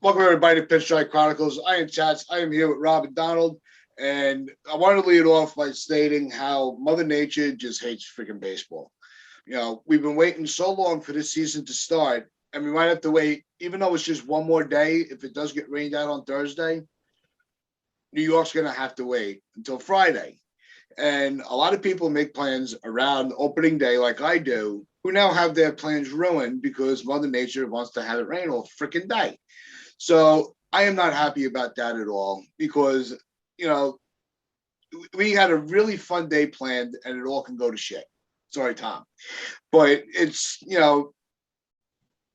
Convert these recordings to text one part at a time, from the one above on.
Welcome everybody to PinstripeChronicles. I am Tats. I am here with Rob and Donald, and I want to lead it off by stating how Mother Nature just hates freaking baseball. We've been waiting so long for this season to start, and we might have to wait, even though it's just one more day. If it does get rained out on Thursday, New York's going to have to wait until Friday. And a lot of people make plans around opening day, like I do, who now have their plans ruined because Mother Nature wants to have it rain all freaking day. So I am not happy about that at all because, we had a really fun day planned and it all can go to shit. Sorry, Tom. But it's,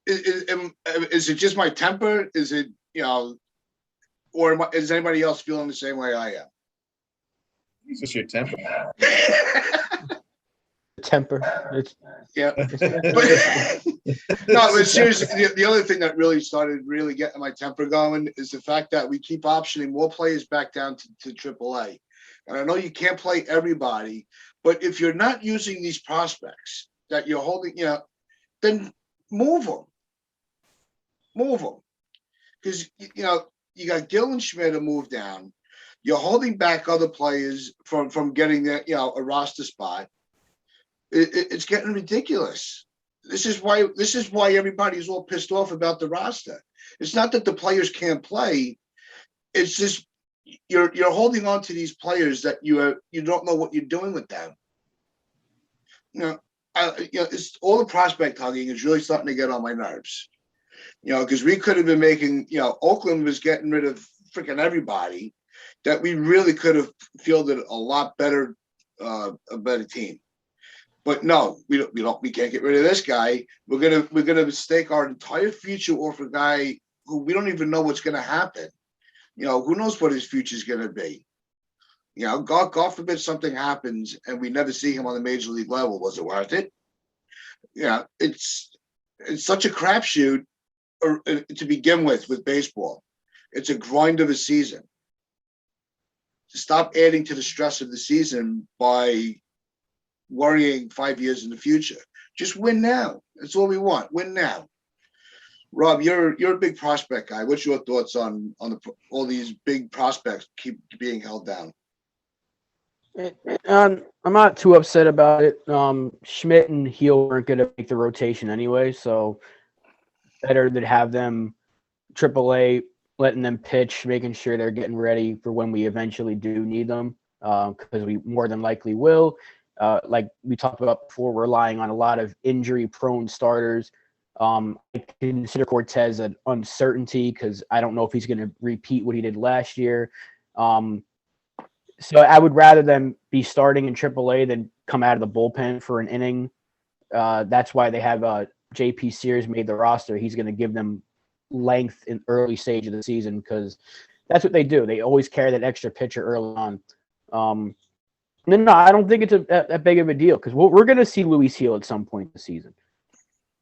is it just my temper? Is it, or is anybody else feeling the same way I am? It's just your temper. Temper. Yeah. No, but seriously, the other thing that really started really getting my temper going is the fact that we keep optioning more players back down to AAA. And I know you can't play everybody, but if you're not using these prospects that you're holding, then move them. Move them. Because, you got Gill and Schmidt to move down. You're holding back other players from getting their, a roster spot. It's getting ridiculous. This is why everybody's all pissed off about the roster. It's not that the players can't play. It's just you're holding on to these players that you don't know what you're doing with them. It's all the prospect hugging is really starting to get on my nerves. Because we could have been making, Oakland was getting rid of freaking everybody that we really could have fielded a lot better, a better team. But no, we can't get rid of this guy. We're gonna stake our entire future off a guy who we don't even know what's gonna happen. Who knows what his future is gonna be? God forbid something happens and we never see him on the major league level. Was it worth it? It's such a crapshoot to begin with baseball. It's a grind of a season. Stop adding to the stress of the season by worrying 5 years in the future. Just win now. That's all we want. Win now. Rob, you're a big prospect guy. What's your thoughts on all these big prospects keep being held down? I'm not too upset about it. Schmidt and Heel weren't going to make the rotation anyway, so better to have them AAA, letting them pitch, making sure they're getting ready for when we eventually do need them, because we more than likely will. Like we talked about before, relying on a lot of injury-prone starters. I consider Cortez an uncertainty because I don't know if he's going to repeat what he did last year. So I would rather them be starting in AAA than come out of the bullpen for an inning. That's why they have J.P. Sears made the roster. He's going to give them length in early stage of the season because that's what they do. They always carry that extra pitcher early on. No, I don't think it's that big of a deal because we're going to see Luis Heel at some point this season.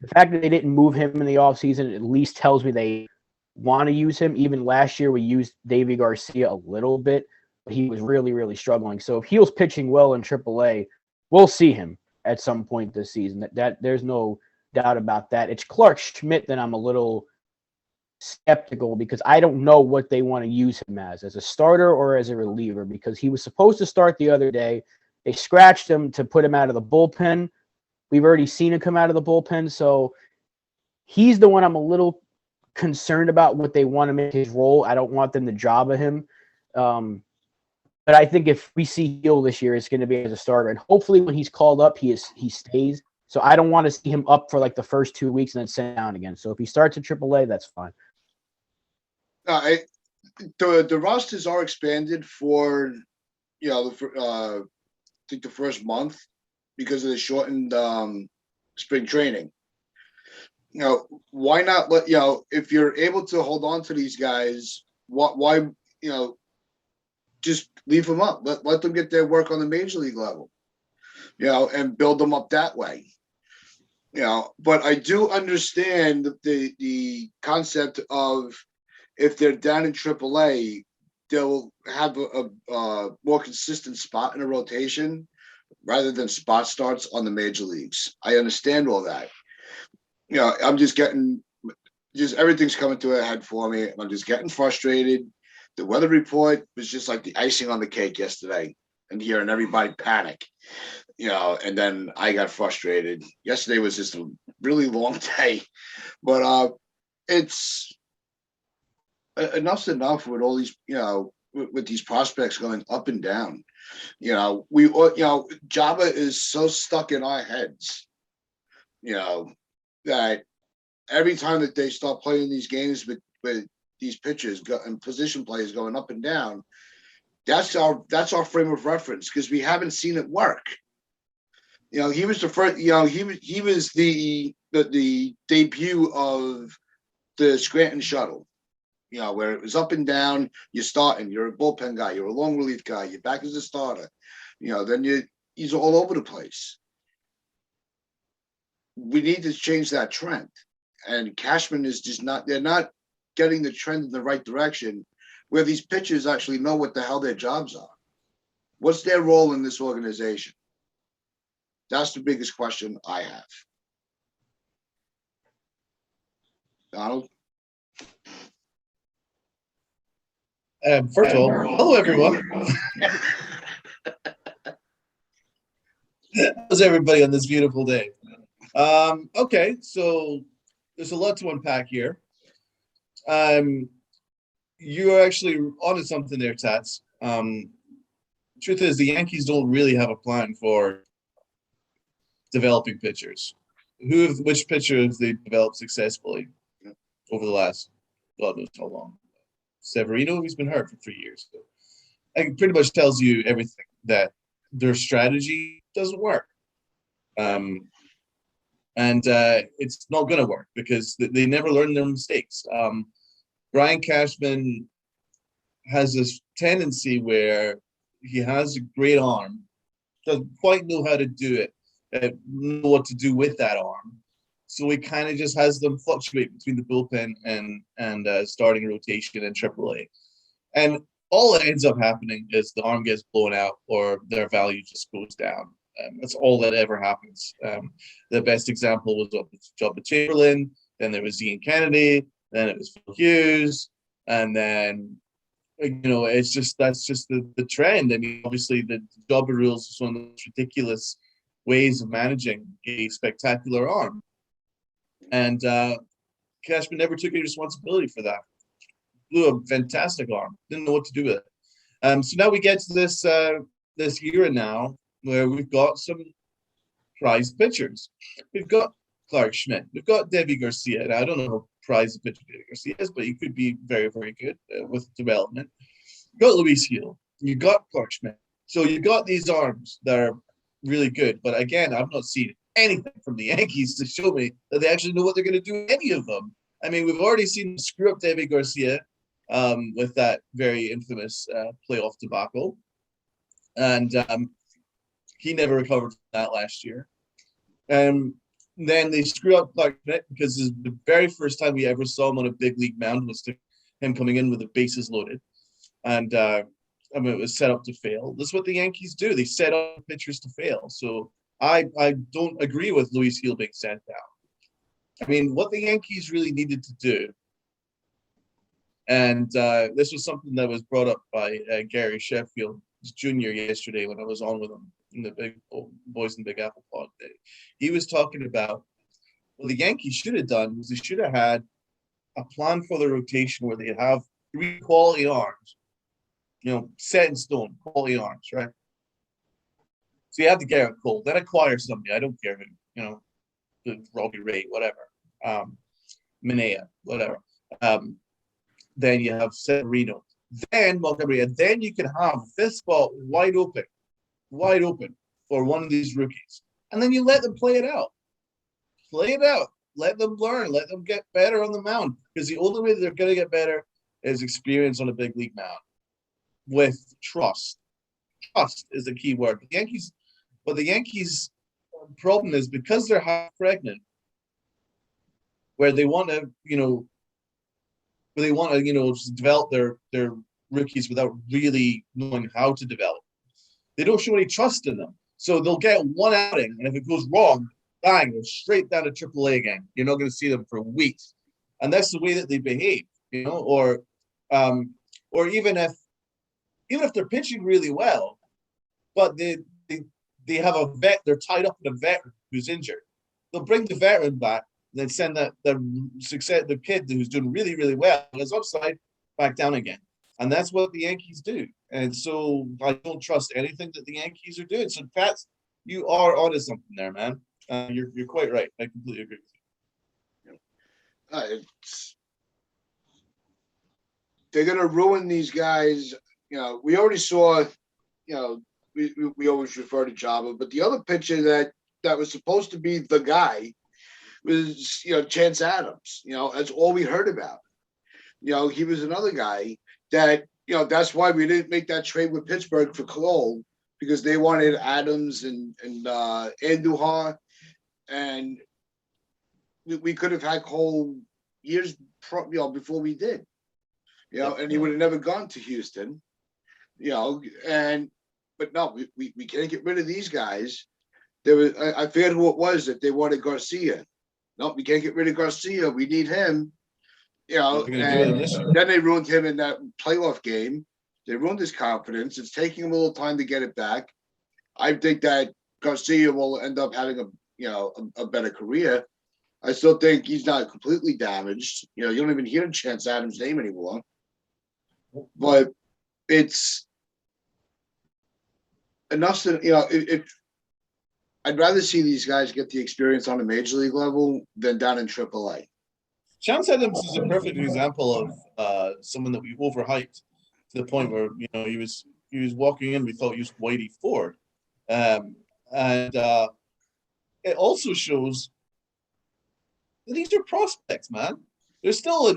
The fact that they didn't move him in the offseason at least tells me they want to use him. Even last year, we used Davy Garcia a little bit, but he was really, really struggling. So if Heel's pitching well in AAA, we'll see him at some point this season. That there's no doubt about that. It's Clark Schmidt that I'm a little skeptical because I don't know what they want to use him as a starter or as a reliever because he was supposed to start the other day. They scratched him to put him out of the bullpen. We've already seen him come out of the bullpen, so he's the one I'm a little concerned about what they want to make his role. I don't want them to job at him. But I think if we see Heel this year, it's going to be as a starter. And hopefully when he's called up, he stays. So I don't want to see him up for like the first 2 weeks and then sent down again. So if he starts at AAA, that's fine. The rosters are expanded for, I think the first month because of the shortened spring training. Why not let, if you're able to hold on to these guys, why just leave them up. Let them get their work on the major league level, and build them up that way. But I do understand the concept of if they're down in AAA, they'll have a more consistent spot in a rotation rather than spot starts on the major leagues. I understand all that. I'm just getting just everything's coming to a head for me. I'm just getting frustrated. The weather report was just like the icing on the cake yesterday, and hearing everybody panic, and then I got frustrated. Yesterday was just a really long day, but it's enough's enough with all these, with these prospects going up and down. Java is so stuck in our heads, that every time that they start playing these games with these pitchers and position players going up and down, that's our frame of reference, because we haven't seen it work. He was the first. He was the debut of the Scranton shuttle. Where it was up and down. You're starting. You're a bullpen guy. You're a long relief guy. You're back as a starter. Then he's all over the place. We need to change that trend. And Cashman is just not. They're not getting the trend in the right direction, where these pitchers actually know what the hell their jobs are. What's their role in this organization? That's the biggest question I have. Donald? First of all, hello everyone. How's everybody on this beautiful day? Okay, so there's a lot to unpack here. You're actually onto something there, Tats. Truth is, the Yankees don't really have a plan for developing pitchers. Which pitcher have they developed successfully over the last, God knows how long? Severino, he's been hurt for 3 years. So it pretty much tells you everything, that their strategy doesn't work. And it's not going to work because they never learn their mistakes. Brian Cashman has this tendency where he has a great arm, doesn't quite know how to do it, know what to do with that arm. So he kind of just has them fluctuate between the bullpen and starting rotation in AAA. And all that ends up happening is the arm gets blown out or their value just goes down. That's all that ever happens. The best example was Jobba Chamberlain, then there was Ian Kennedy, then it was Phil Hughes, and then that's just the trend. I mean, obviously the Jobba rules is one of the most ridiculous ways of managing a spectacular arm. And Cashman never took any responsibility for that. Blew a fantastic arm. Didn't know what to do with it. So now we get to this era now where we've got some prized pitchers. We've got Clark Schmidt. We've got Debbie Garcia. And I don't know how prized the pitcher Debbie Garcia is, but he could be very, very good with development. You've got Luis Gil. You've got Clark Schmidt. So you've got these arms that are really good. But again, I've not seen anything from the Yankees to show me that they actually know what they're going to do with any of them. I mean, we've already seen them screw up Debbie Garcia with that very infamous playoff debacle. And he never recovered from that last year. And then they screw up Clark Schmidt because the very first time we ever saw him on a big league mound was him coming in with the bases loaded. And it was set up to fail. That's what the Yankees do. They set up pitchers to fail. So I don't agree with Luis Gil being sent down. I mean, what the Yankees really needed to do, and this was something that was brought up by Gary Sheffield Jr. yesterday when I was on with him in the Big Boys in the Big Apple pod. He was talking about what the Yankees should have done was they should have had a plan for the rotation where they'd have 3 quality arms, set in stone, quality arms, right? So you have to Garrett Cole, then acquire somebody. I don't care who, Robbie Ray, whatever, Minea, whatever. Then you have Severino, then Montgomery, and then you can have this spot wide open for one of these rookies. And then you let them play it out. Let them learn. Let them get better on the mound. Because the only way they're going to get better is experience on a big league mound with trust. Trust is the key word. The Yankees problem is because they're half pregnant, where they want to, develop their rookies without really knowing how to develop. They don't show any trust in them. So they'll get one outing, and if it goes wrong, bang, they're straight down to AAA again. You're not going to see them for weeks. and that's the way that they behave, or even if they're pitching really well, but they have a vet, they're tied up in a veteran who's injured. They'll bring the veteran back, and then send the kid who's doing really, really well on his upside back down again. And that's what the Yankees do. And so I don't trust anything that the Yankees are doing. So Tats, you are onto something there, man. You're quite right. I completely agree with you. They're going to ruin these guys. We already saw, we always refer to Java, but the other pitcher that was supposed to be the guy was, Chance Adams. That's all we heard about. He was another guy that, that's why we didn't make that trade with Pittsburgh for Cole, because they wanted Adams and Andujar, and we could have had Cole years before we did. And he would have never gone to Houston, but no, we can't get rid of these guys. There was, I forget who it was that they wanted Garcia. No, we can't get rid of Garcia. We need him, and then they ruined him in that playoff game. They ruined his confidence. It's taking him a little time to get it back. I think that Garcia will end up having a better career. I still think he's not completely damaged. You don't even hear Chance Adams' name anymore. But it's enough to, I'd rather see these guys get the experience on a major league level than down in AAA. Chance Adams is a perfect example of someone that we overhyped to the point where he was walking in, we thought he was Whitey Ford, and it also shows that these are prospects, man. There's still a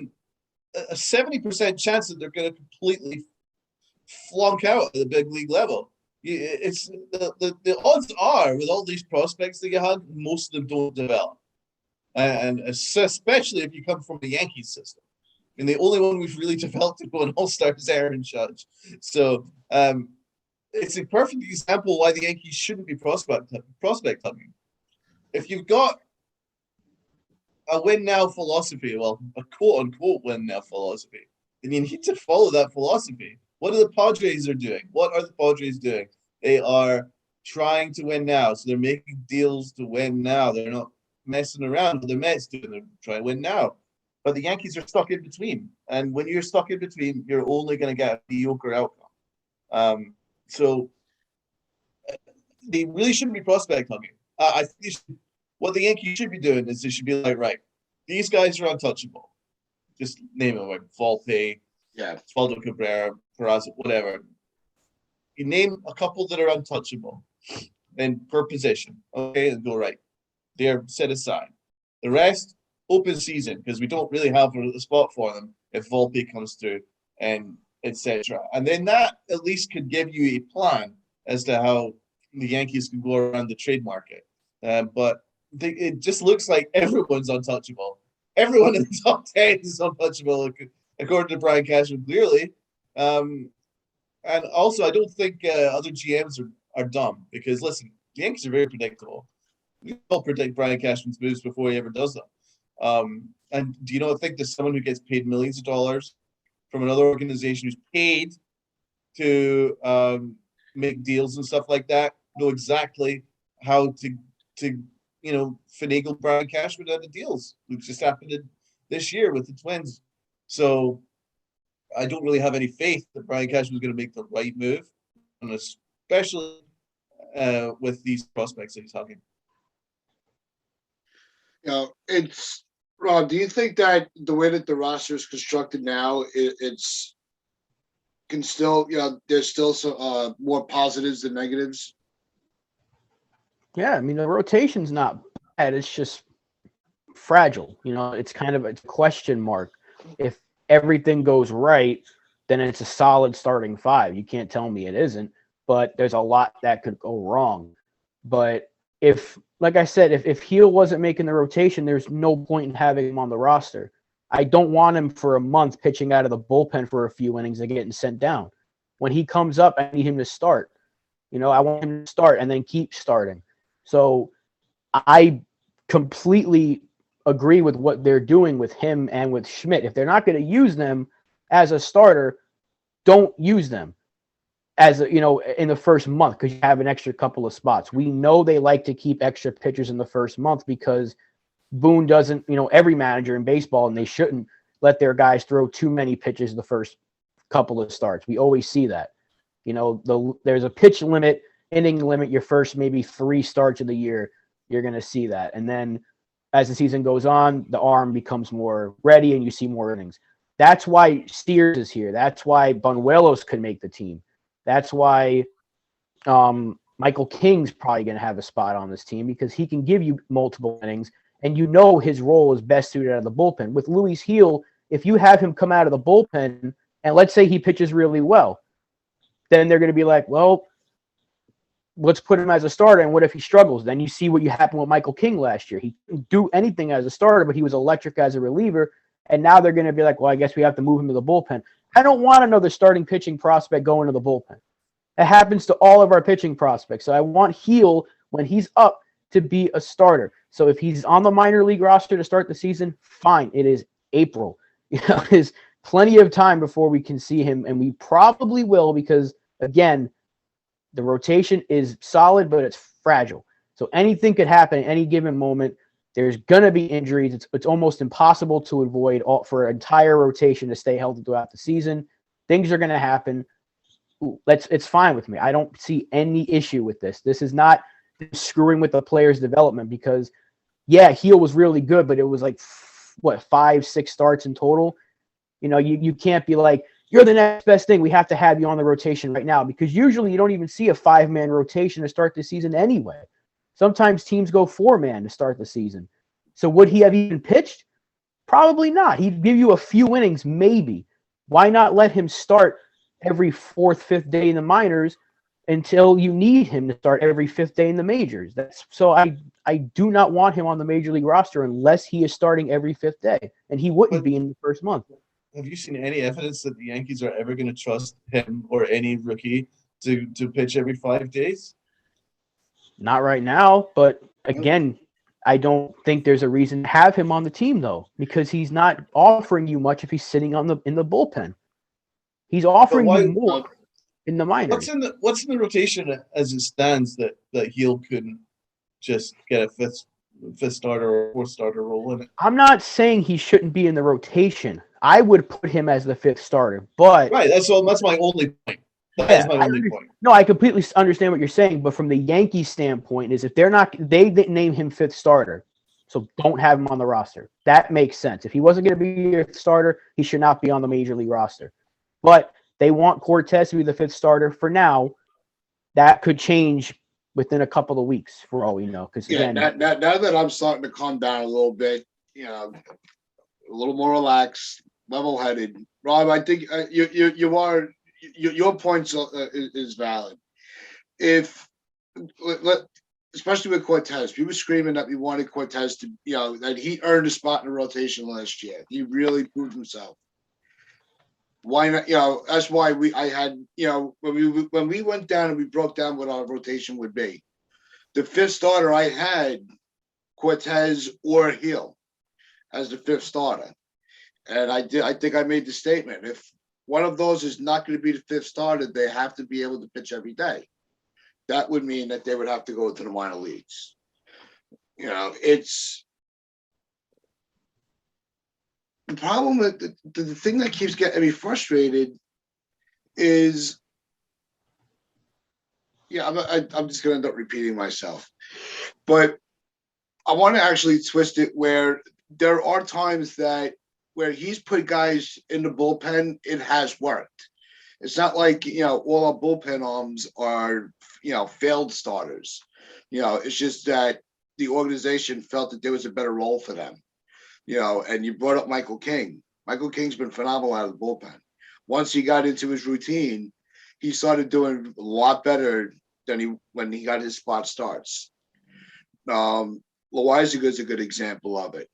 70% chance that they're going to completely flunk out at the big league level. It's the odds are with all these prospects that you had, most of them don't develop, and especially if you come from the Yankees system. And the only one we've really developed to go an all-star is Aaron Judge. So it's a perfect example why the Yankees shouldn't be prospect hunting. If you've got a win now philosophy, well, a quote unquote win now philosophy, then you need to follow that philosophy. What are the Padres doing? What are the Padres doing? They are trying to win now. So they're making deals to win now. They're not messing around with the Mets doing. They're trying to win now. But the Yankees are stuck in between. And when you're stuck in between, you're only going to get a mediocre outcome. So they really shouldn't be prospect hugging. I think what the Yankees should be doing is they should be like, right, these guys are untouchable. Just name them, like Volpe, Osvaldo Cabrera, Peraza, whatever. You name a couple that are untouchable, and per position, okay, and go right. They're set aside. The rest, open season, because we don't really have a spot for them if Volpe comes through, and etc. And then that at least could give you a plan as to how the Yankees can go around the trade market. But it just looks like everyone's untouchable. Everyone in the top 10 is untouchable, according to Brian Cashman, clearly. And also, I don't think other GMs are dumb, because, listen, the Yankees are very predictable. We all predict Brian Cashman's moves before he ever does them. And do you not think that someone who gets paid millions of dollars from another organization who's paid to make deals and stuff like that know exactly how to finagle Brian Cashman out of deals, which just happened this year with the Twins. So I don't really have any faith that Brian Cashman is going to make the right move, and especially with these prospects that he's talking. It's Rob. Do you think that the way that the roster is constructed now, it's can still, there's still some more positives than negatives? Yeah, I mean, the rotation's not bad. It's just fragile. It's kind of a question mark. If everything goes right, then it's a solid starting five. You can't tell me it isn't, but there's a lot that could go wrong. But like I said, if Heel wasn't making the rotation, there's no point in having him on the roster. I don't want him for a month pitching out of the bullpen for a few innings and getting sent down. When he comes up, I need him to start. I want him to start and then keep starting. So I completely agree with what they're doing with him and with Schmidt. If they're not going to use them as a starter, don't use them as a, in the first month because you have an extra couple of spots. We know they like to keep extra pitchers in the first month because Boone doesn't, every manager in baseball, and they shouldn't let their guys throw too many pitches the first couple of starts. We always see that. There's a pitch limit, inning limit, your first maybe 3 starts of the year, you're going to see that. And then as the season goes on, the arm becomes more ready and you see more innings. That's why Steers is here. That's why Banuelos could make the team. That's why Michael King's probably going to have a spot on this team because he can give you multiple innings, and his role is best suited out of the bullpen. With Luis Heel, if you have him come out of the bullpen, and let's say he pitches really well, then they're going to be like, well, let's put him as a starter, and what if he struggles? Then you see what happened with Michael King last year. He didn't do anything as a starter, but he was electric as a reliever, and now they're going to be like, well, I guess we have to move him to the bullpen. I don't want another starting pitching prospect going to the bullpen. It happens to all of our pitching prospects. So I want Heel, when he's up, to be a starter. So if he's on the minor league roster to start the season, fine. It is April. There's plenty of time before we can see him, and we probably will because, again, the rotation is solid, but it's fragile. So anything could happen at any given moment. There's going to be injuries. It's almost impossible to avoid for an entire rotation to stay healthy throughout the season. Things are going to happen. It's fine with me. I don't see any issue with this. This is not screwing with the player's development because, yeah, Heel was really good, but it was like, 5-6 starts in total? You can't be like, you're the next best thing. We have to have you on the rotation right now because usually you don't even see a 5-man rotation to start the season anyway. Sometimes teams go 4-man to start the season. So would he have even pitched? Probably not. He'd give you a few innings, maybe. Why not let him start every 4th, 5th day in the minors until you need him to start every 5th day in the majors? I do not want him on the major league roster unless he is starting every 5th day, and he wouldn't be in the first month. Have you seen any evidence that the Yankees are ever going to trust him or any rookie to pitch every 5 days? Not right now, but again, I don't think there's a reason to have him on the team though, because he's not offering you much if he's sitting in the bullpen. He's offering you more in the minors. What's in the rotation as it stands that Heel couldn't just get a fifth starter or 4th starter role in it? I'm not saying he shouldn't be in the rotation. I would put him as the 5th starter, but right. That's my only point. That's my only point. No, I completely understand what you're saying, but from the Yankees standpoint is if they're not, they didn't name him 5th starter, so don't have him on the roster. That makes sense. If he wasn't going to be your starter, he should not be on the major league roster. But they want Cortez to be the 5th starter for now. That could change within a couple of weeks, for all we know. Because now that I'm starting to calm down a little bit, a little more relaxed, level-headed, Rob, I think you are. Your point is valid. Especially with Cortez, we were screaming that we wanted Cortez to, that he earned a spot in the rotation last year. He really proved himself. Why not? That's why I had, when we went down and we broke down what our rotation would be. The 5th starter, I had Cortez or Hill as the 5th starter, and I think I made the statement: if one of those is not going to be the 5th starter, they have to be able to pitch every day. That would mean that they would have to go to the minor leagues. It's the problem with the thing that keeps getting me frustrated is, I'm just going to end up repeating myself, but I want to actually twist it where there are times that where he's put guys in the bullpen, it has worked. It's not like, all our bullpen arms are, failed starters. It's just that the organization felt that there was a better role for them. And you brought up Michael King. Michael King's been phenomenal out of the bullpen. Once he got into his routine, he started doing a lot better than when he got his spot starts. Loizaga is a good example of it.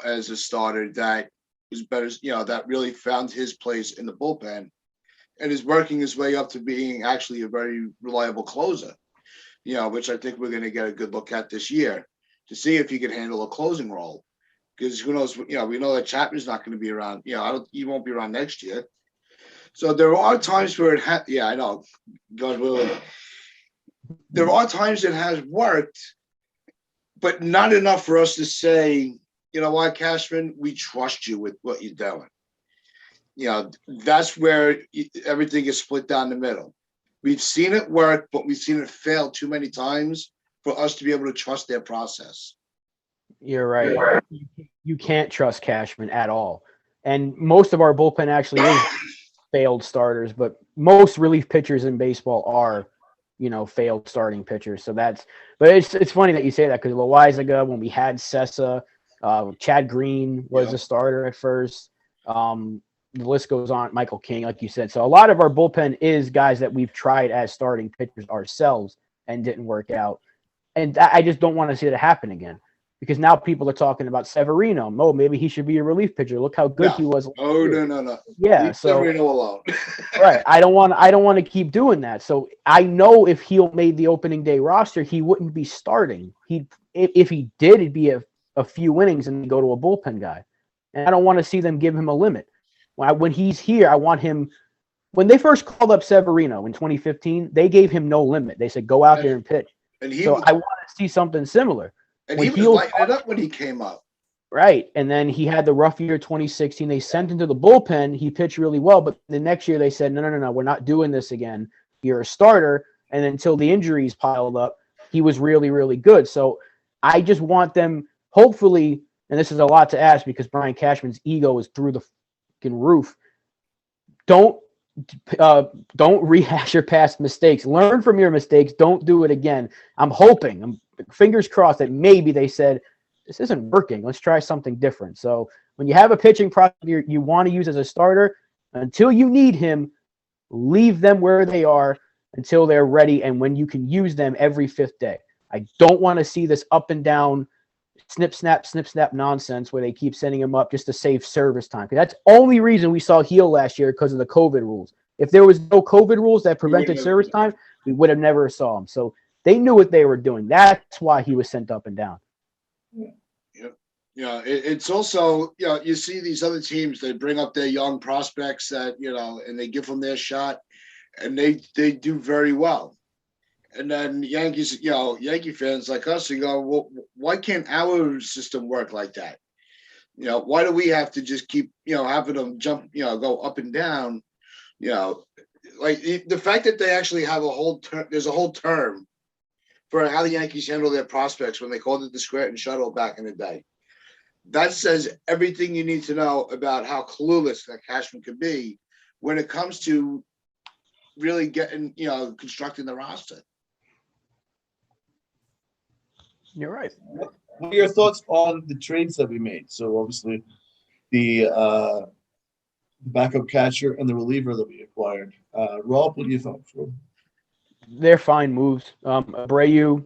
As a starter that was better, that really found his place in the bullpen and is working his way up to being actually a very reliable closer, which I think we're going to get a good look at this year to see if he can handle a closing role. because who knows? You know, we know that Chapman's not going to be around. You know, he won't be around next year. So there are times where I know, God willing. There are times it has worked, but not enough for us to say, you know what, Cashman, we trust you with what you're doing. You know, that's where everything is split down the middle. We've seen it work, but we've seen it fail too many times for us to be able to trust their process. You're right. You can't trust Cashman at all. And most of our bullpen actually is failed starters, but most relief pitchers in baseball are, you know, failed starting pitchers. So but it's funny that you say that, because Loizaga, when we had Sessa, Chad Green was a starter at first. The list goes on. Michael King, like you said. So a lot of our bullpen is guys that we've tried as starting pitchers ourselves and didn't work out. And I just don't want to see that happen again, because now people are talking about Severino. Oh, maybe he should be a relief pitcher. Look how good he was. Oh, no. Yeah. Leave Severino alone. Right. I don't want to keep doing that. So I know if he made the opening day roster, he wouldn't be starting. If he did, it'd be a few innings and go to a bullpen guy. And I don't want to see them give him a limit. When he's here, I want him. When they first called up Severino in 2015, they gave him no limit. They said, go out there and pitch. And I want to see something similar. And he was lighting it up when he came up. Right. And then he had the rough year 2016. They sent him to the bullpen. He pitched really well. But the next year they said, no, we're not doing this again. You're a starter. And until the injuries piled up, he was really, really good. So I just want them, hopefully, and this is a lot to ask because Brian Cashman's ego is through the fucking roof. Don't rehash your past mistakes. Learn from your mistakes. Don't do it again. I'm fingers crossed that maybe they said, this isn't working. Let's try something different. So when you have a pitching prospect you want to use as a starter, until you need him, leave them where they are until they're ready, and when you can use them every fifth day. I don't want to see this up and down snip, snap nonsense where they keep sending him up just to save service time. That's the only reason we saw Heel last year, because of the COVID rules. If there was no COVID rules that prevented service time, we would have never saw him. So they knew what they were doing. That's why he was sent up and down. Yeah, it's also, you know, you see these other teams, they bring up their young prospects that, you know, and they give them their shot, and they do very well. And then Yankees, you know, Yankee fans like us, you go, well, why can't our system work like that? You know, why do we have to just keep, you know, having them jump, you know, go up and down? You know, like the fact that they actually have there's a whole term for how the Yankees handle their prospects when they called it the Scranton shuttle back in the day. That says everything you need to know about how clueless that Cashman could be when it comes to really getting, you know, constructing the roster. You're right. What are your thoughts on the trades that we made? So obviously the backup catcher and the reliever that we acquired. Rob, what do you think? They're fine moves. Abreu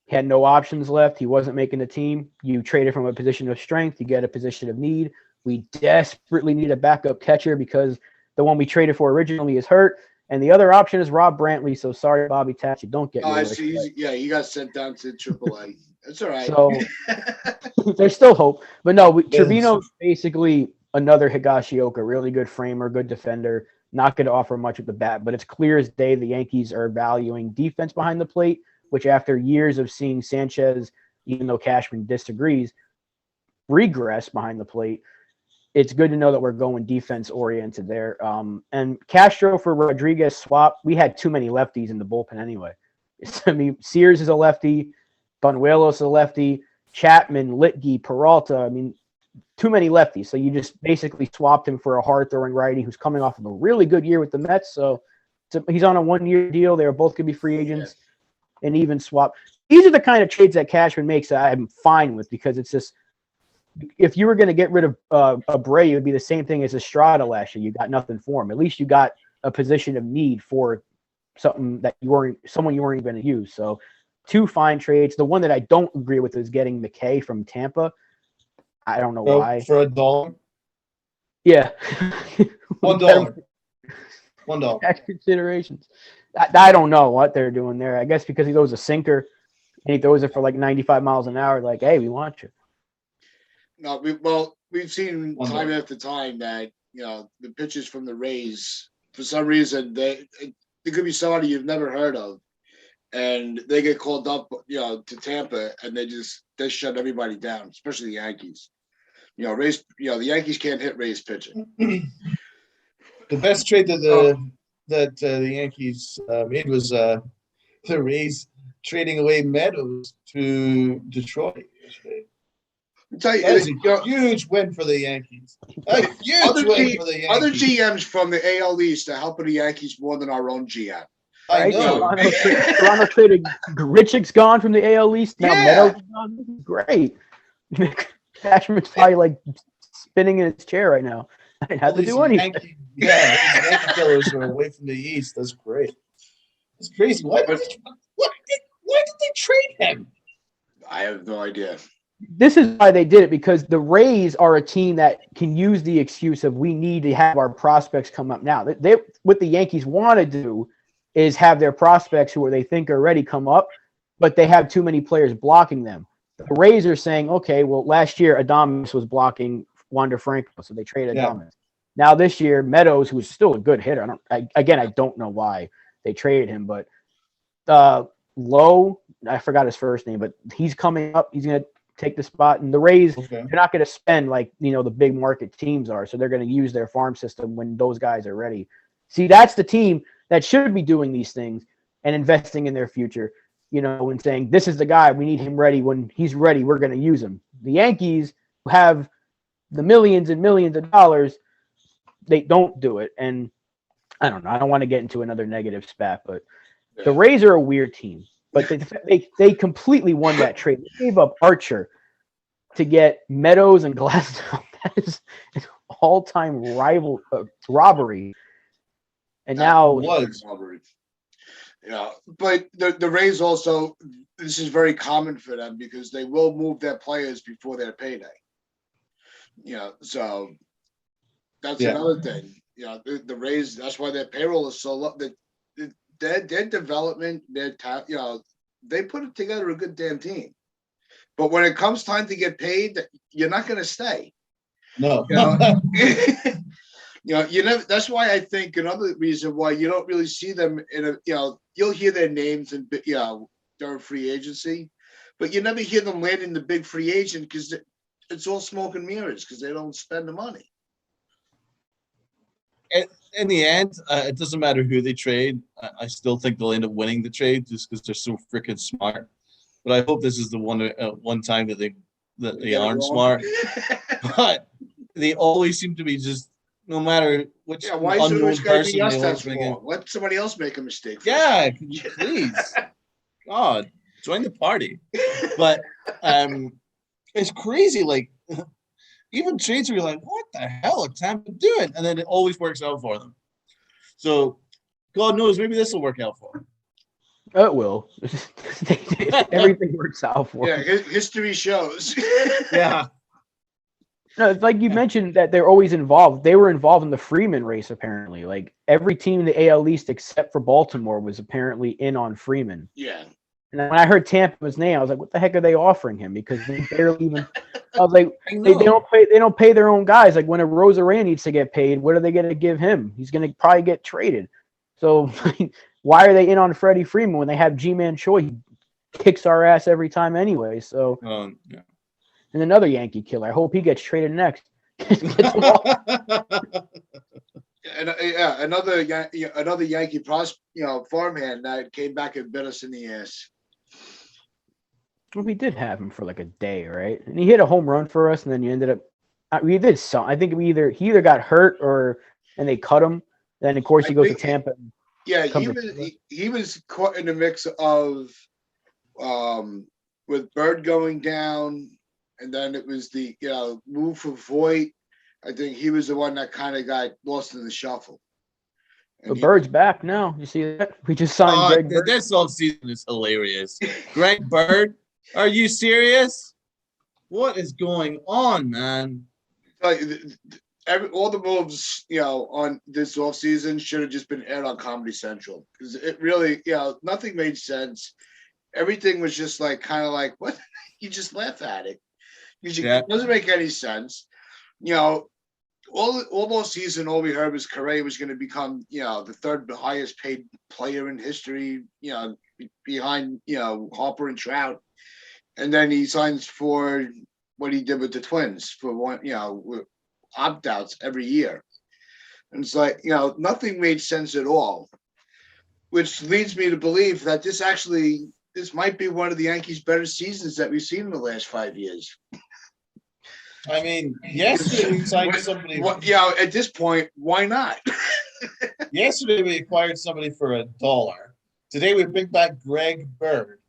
had no options left. He wasn't making the team. You traded from a position of strength. You get a position of need. We desperately need a backup catcher because the one we traded for originally is hurt. And the other option is Rob Brantley. So sorry, Bobby Tats, you don't get. I see. Yeah, he got sent down to AAA. That's all right. So there's still hope. But no, Trevino's basically another Higashioka, really good framer, good defender. Not going to offer much at the bat, but it's clear as day the Yankees are valuing defense behind the plate, which after years of seeing Sanchez, even though Cashman disagrees, regress behind the plate, it's good to know that we're going defense-oriented there. And Castro for Rodriguez swap, we had too many lefties in the bullpen anyway. I mean, Sears is a lefty, Banuelos is a lefty, Chapman, Litke, Peralta, I mean, too many lefties. So you just basically swapped him for a hard-throwing righty who's coming off of a really good year with the Mets. So he's on a one-year deal. They are both going to be free agents. An even swap. These are the kind of trades that Cashman makes that I'm fine with, because it's just, if you were going to get rid of Abreu, it would be the same thing as Estrada last year. You got nothing for him. At least you got a position of need for someone you weren't going to use. So two fine trades. The one that I don't agree with is getting McKay from Tampa. I don't know why. For $1? Yeah. $1. Tax considerations. I don't know what they're doing there. I guess because he throws a sinker and he throws it for like 95 miles an hour. Like, hey, we want you. No, we've seen time after time that the pitchers from the Rays, for some reason, there could be somebody you've never heard of, and they get called up, to Tampa, and they shut everybody down, especially the Yankees. Rays, the Yankees can't hit Rays pitching. The best trade that the Yankees made was the Rays trading away Meadows to Detroit yesterday. Tell you, That was a huge win for the Yankees. A huge win for the Yankees. Other GMs from the AL East are helping the Yankees more than our own GM. I know. Toronto traded Grichuk's gone from the AL East. Now Meadows is gone. This is great. Cashman's probably like spinning in his chair right now. I didn't have to do anything. Yankee killers are away from the East. That's great. It's crazy. Why did they trade him? I have no idea. This is why they did it, because the Rays are a team that can use the excuse of we need to have our prospects come up now. What the Yankees want to do is have their prospects who they think are ready come up, but they have too many players blocking them. The Rays are saying, okay, well, last year Adames was blocking Wander Franco, so they traded Adames. Now this year, Meadows, who is still a good hitter, I don't know why they traded him, but Lowe, I forgot his first name, but he's coming up. He's going to take the spot, and the Rays, they're not going to spend like the big market teams are, so they're going to use their farm system when those guys are ready. See, that's the team that should be doing these things and investing in their future, and saying this is the guy, we need him ready. When he's ready, we're going to use him. The Yankees, who have the millions and millions of dollars, they don't do it, and I don't know. I don't want to get into another negative spat, but the Rays are a weird team. But they completely won that trade. They gave up Archer to get Meadows and Glasnow. That is an all-time rival robbery. And now robbery. But the Rays also, this is very common for them because they will move their players before their payday. So that's another thing. The Rays, that's why their payroll is so low. Their development, they put it together a good damn team. But when it comes time to get paid, you're not going to stay. No. That's why I think another reason why you don't really see them in you'll hear their names and during free agency, but you never hear them landing the big free agent because it's all smoke and mirrors because they don't spend the money. In the end, it doesn't matter who they trade. I still think they'll end up winning the trade just because they're so freaking smart. But I hope this is the one time that they aren't smart. But they always seem to be just, no matter which unknown person they always bring in. Let somebody else make a mistake. Yeah, can you please? God, join the party. But it's crazy. Like, even trades where you're like, what the hell are Tampa doing? And then it always works out for them. So, God knows, maybe this will work out for them. It will. Everything works out for them. Yeah, history shows. Yeah. No, it's like you mentioned that they're always involved. They were involved in the Freeman race, apparently. Like, every team in the AL East except for Baltimore was apparently in on Freeman. Yeah. And when I heard Tampa's name, I was like, "What the heck are they offering him?" Because they barely even. I was like, they don't pay their own guys. Like when a Rosarena needs to get paid, what are they going to give him? He's going to probably get traded. So why are they in on Freddie Freeman when they have G-Man Choi? He kicks our ass every time anyway. So yeah. And another Yankee killer. I hope he gets traded next. And another Yankee farmhand that came back and bit us in the ass. Well, we did have him for like a day, right? And he hit a home run for us, and then you ended up. We did some. I think he either got hurt and they cut him. Then of course he goes to Tampa. Yeah, he was caught in the mix of with Bird going down, and then it was the move for Voit. I think he was the one that kind of got lost in the shuffle. But Bird's back now. You see that? We just signed Greg Bird. This whole season is hilarious. Greg Bird, are you serious? What is going on, man? All the moves, on this offseason should have just been aired on Comedy Central because it really, nothing made sense. Everything was just like kind of like what you just laugh at it. It doesn't make any sense. You know, all season, all we heard was Correa was going to become, the third highest paid player in history, behind, Harper and Trout. And then he signs for what he did with the Twins for one, opt-outs every year. And it's like, nothing made sense at all, which leads me to believe that this might be one of the Yankees' better seasons that we've seen in the last 5 years. I mean, yesterday we signed somebody. At this point, why not? Yesterday we acquired somebody for $1. Today we picked back Greg Bird,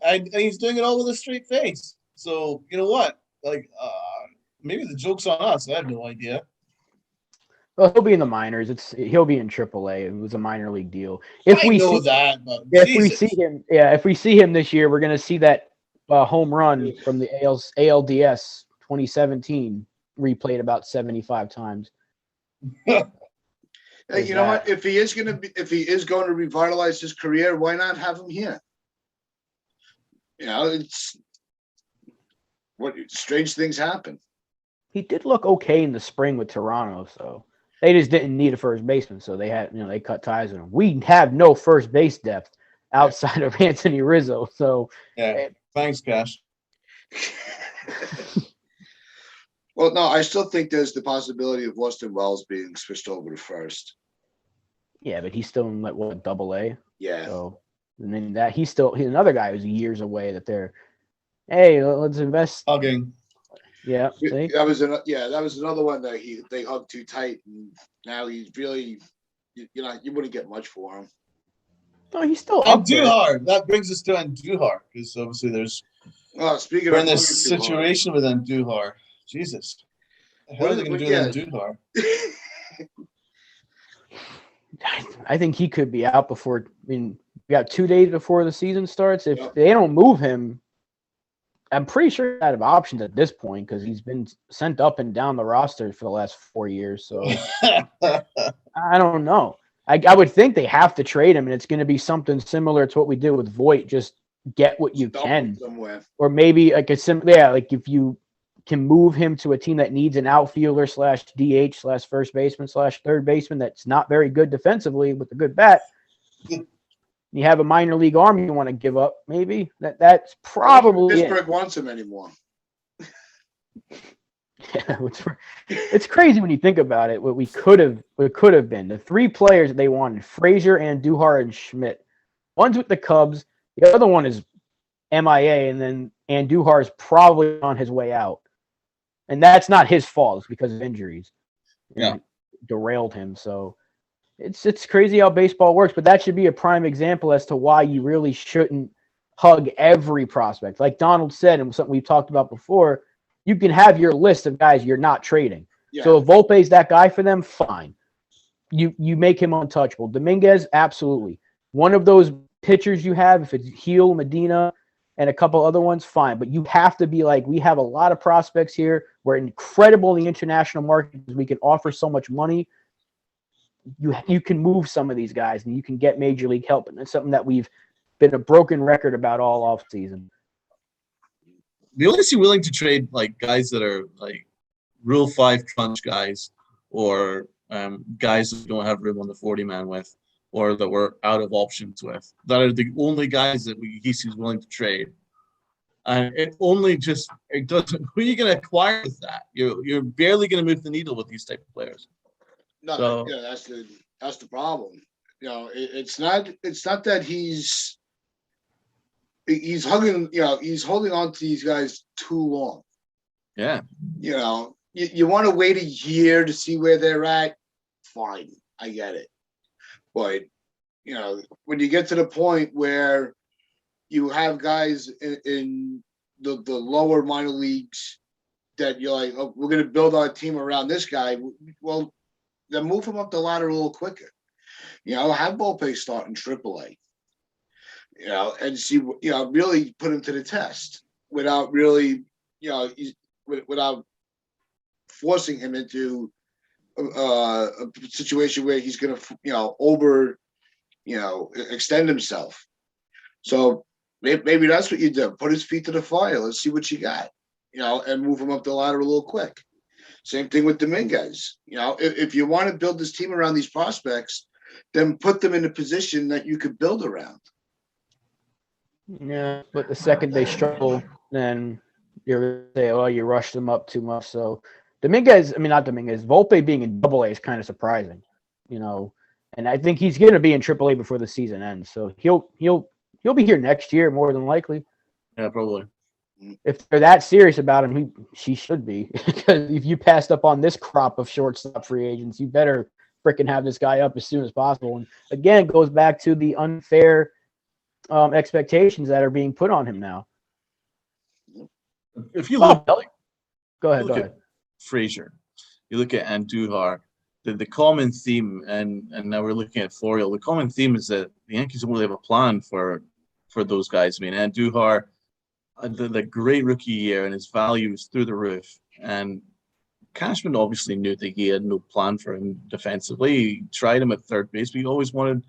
and he's doing it all with a straight face. So you know what? Like, maybe the joke's on us. I have no idea. Well, he'll be in the minors. He'll be in AAA. It was a minor league deal. If we see him this year, we're going to see that home run from the ALDS 2017 replayed about 75 times. Hey, you know what? If he is going to revitalize his career, why not have him here? Strange things happen. He did look okay in the spring with Toronto, so they just didn't need a first baseman, so they cut ties with him. We have no first base depth outside of Anthony Rizzo, so thanks, Cash. Well, no, I still think there's the possibility of Austin Wells being switched over to first. Yeah, but he's still in AA. Yeah. So, and then he's another guy who's years away. Hey, let's invest. Hugging. Yeah. See? That was another one that they hugged too tight, and now he's really, you wouldn't get much for him. No, he's still up there. Andujar. That brings us to Andujar, because obviously we're in this situation with Andujar. Jesus. How are they going to do that in Andujar? I think he could be out before. We got 2 days before the season starts. If they don't move him, I'm pretty sure he's out of options at this point because he's been sent up and down the roster for the last 4 years. So I don't know. I would think they have to trade him, and it's going to be something similar to what we did with Voit. Just get what you can, or maybe like if you can move him to a team that needs an outfielder / DH / first baseman / third baseman that's not very good defensively with a good bat. You have a minor league arm you want to give up, maybe. That's probably Pittsburgh wants him anymore. Yeah, it's crazy when you think about it. What could have been the 3 players that they wanted: Frazier, Andujar, and Schmidt. One's with the Cubs, the other one is MIA, and then Andujar is probably on his way out. And that's not his fault; it's because of injuries. Derailed him. So it's crazy how baseball works. But that should be a prime example as to why you really shouldn't hug every prospect. Like Donald said, and something we've talked about before, you can have your list of guys you're not trading. Yeah. So if Volpe's that guy for them, fine. You make him untouchable. Dominguez, absolutely. One of those pitchers you have, if it's Heel, Medina, and a couple other ones, fine. But you have to be like, we have a lot of prospects here. We're incredible in the international market because we can offer so much money. You can move some of these guys and you can get major league help. And it's something that we've been a broken record about all off season. We only see willing to trade like guys that are like Rule 5 crunch guys, or guys that don't have room on the 40-man with, or that we're out of options with. That are the only guys that he seems willing to trade. And it doesn't. Who are you going to acquire with that? You're barely going to move the needle with these type of players. No, that's the problem. It's not that he's hugging. He's holding on to these guys too long. Yeah. You want to wait a year to see where they're at. Fine, I get it. But when you get to the point where you have guys in the lower minor leagues that you're like, oh, we're going to build our team around this guy. Well, then move him up the ladder a little quicker. Have Volpe start in AAA. And see, really put him to the test without really, without forcing him into a situation where he's going to, extend himself. So maybe that's what you do. Put his feet to the fire. Let's see what you got. and move them up the ladder a little quick. Same thing with Dominguez. If you want to build this team around these prospects, then put them in a position that you could build around. Yeah, but the second they struggle, then you're going to say, oh, you rushed them up too much. So not Dominguez, Volpe being in Double A is kind of surprising, and I think he's going to be in Triple A before the season ends. So he'll be here next year more than likely. Yeah, probably. If they're that serious about him, she should be. Because if you passed up on this crop of shortstop free agents, you better freaking have this guy up as soon as possible. And again, it goes back to the unfair expectations that are being put on him now. If you look, go ahead. Frazier, you look at Andujar, the common theme, and now we're looking at Florial. The common theme is that the Yankees don't really have a plan for those guys. I mean, Andujar, the great rookie year, and his value is through the roof. And Cashman obviously knew that he had no plan for him defensively. He tried him at third base, but he always wanted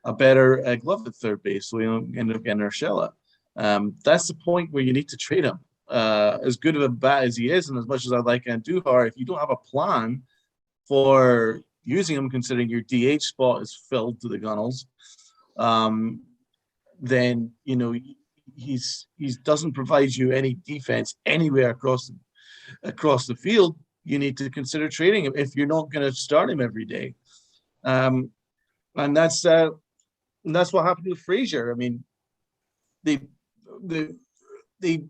a better glove at third base, so he ended up getting Urshela. That's the point where you need to trade him. As good of a bat as he is, and as much as I like Andujar, if you don't have a plan for using him, considering your DH spot is filled to the gunnels, then he doesn't provide you any defense anywhere across the field. You need to consider trading him if you're not going to start him every day. And that's what happened with Frazier. I mean, they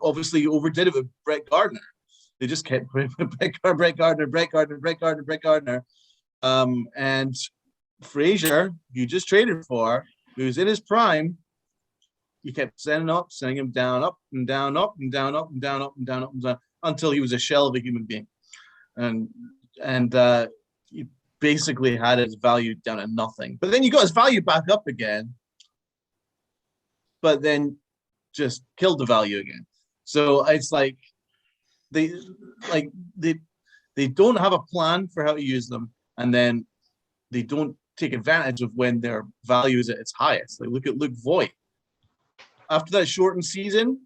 obviously overdid it with Brett Gardner. They just kept putting Brett Gardner. And Frazier, you just traded for, who's in his prime, you kept sending him down, up and down, up and down, up and down, up and down, up and down, until he was a shell of a human being. And he basically had his value down to nothing. But then you got his value back up again, but then just killed the value again. So it's like they don't have a plan for how to use them, and then they don't take advantage of when their value is at its highest. Like look at Luke Voigt. After that shortened season,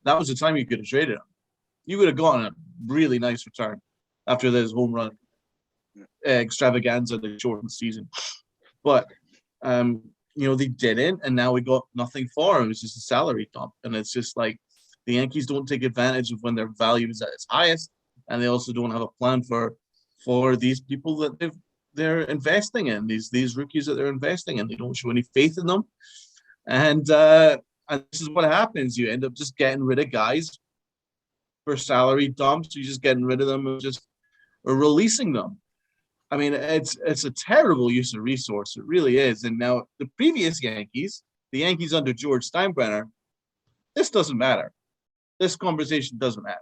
that was the time you could have traded him. You would have gotten a really nice return after this home run extravaganza, the shortened season. But they didn't, and now we got nothing for him. It's just a salary dump, and it's just like the Yankees don't take advantage of when their value is at its highest, and they also don't have a plan for these people that they're investing in, these rookies that they're investing in. They don't show any faith in them, and this is what happens. You end up just getting rid of guys for salary dumps. You're just getting rid of them and just releasing them. I mean, it's a terrible use of resource. It really is. And now the previous Yankees, the Yankees under George Steinbrenner, this doesn't matter. This conversation doesn't matter.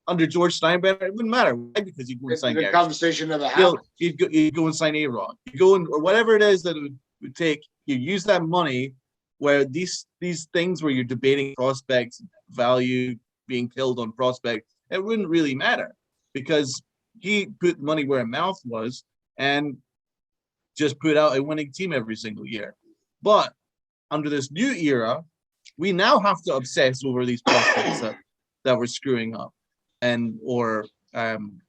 Under George Steinbrenner, it wouldn't matter. Why? Because you go and sign Garcia. Conversation never happened. You'd go and sign A-Rod. You go and, or whatever it is that it would take, you use that money where these things where you're debating prospects, value being killed on prospect, it wouldn't really matter because he put money where his mouth was and just put out a winning team every single year. But under this new era, we now have to obsess over these prospects that were screwing up or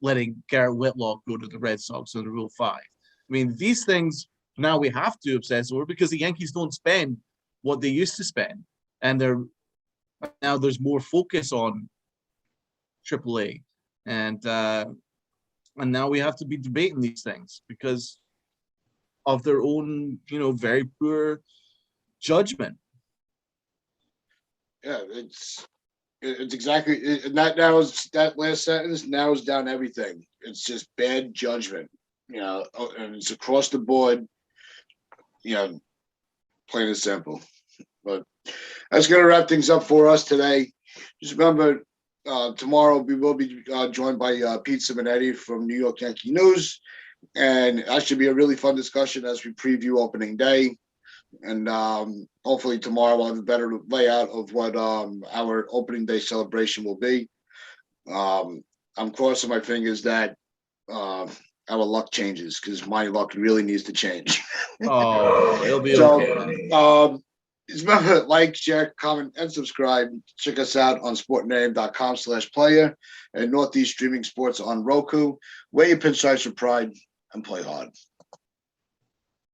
letting Garrett Whitlock go to the Red Sox under Rule 5. I mean, these things now we have to obsess over because the Yankees don't spend what they used to spend. And now there's more focus on AAA. And now we have to be debating these things because of their own, very poor judgment. Yeah, it's exactly that last sentence narrows down everything. It's just bad judgment, and it's across the board, plain and simple. But that's going to wrap things up for us today. Just remember, tomorrow we will be joined by Pete Simonetti from New York Yankee News, and that should be a really fun discussion as we preview opening day. And hopefully tomorrow we'll have a better layout of what our opening day celebration will be. I'm crossing my fingers that our luck changes because my luck really needs to change. Oh, it'll be okay. Remember, like, share, comment, and subscribe. Check us out on sportname.com/player and Northeast Streaming Sports on Roku. Wear your pinstripes with pride and play hard.